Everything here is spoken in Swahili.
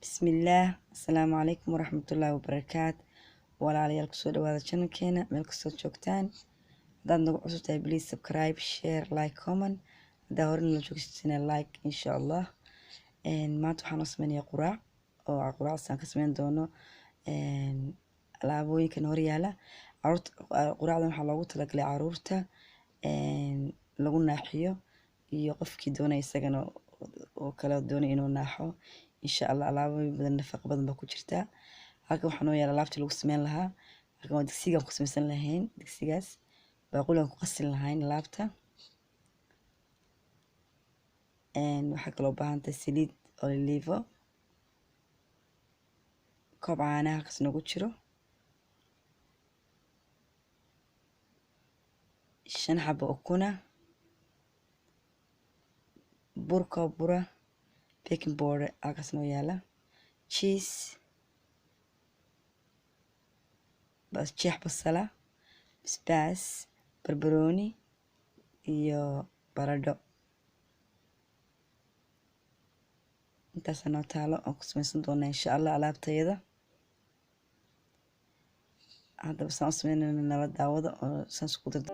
بسم الله السلام عليكم ورحمة الله وبركاته walaalyaal kusoo dhawaada channelkeena meel kastoo joogtaan haddaad nagu cusub tahay please subscribe share like comment haddaa hore nala joogsatina like insha allah maanta waxaan noo sameynayaa quraac oo quraacdaasaan ka sameyn doono alaabooyinkan hor yaala quraacdan waxaa loogu talagalay caruurta lagu naaxiyo iyo qofkii doonaya isagana oo kale doonaya inuu naaxo insha allah alaabooyin badan nafaqo badan baa ku jirta halkan waxaa noo yaala alaabtii lagu sameyn lahaa halkan waa digsigaan ku sameysan lahayn digsigaas baaquligaan ku qasin lahayn alaabta waxaa kaloo baahan tahay saliid olivo koob caanaha halkaas noogu jiro 5 xabo ukuna burka bura baking powder halkaas noo yaala cheese jeex basala basbaas barbarooni iyo baradho intaas noo taalo oo ku sameysan doona insha allah alaabtayada haddaba saan u sameynayna nala daawada oo saan isku darda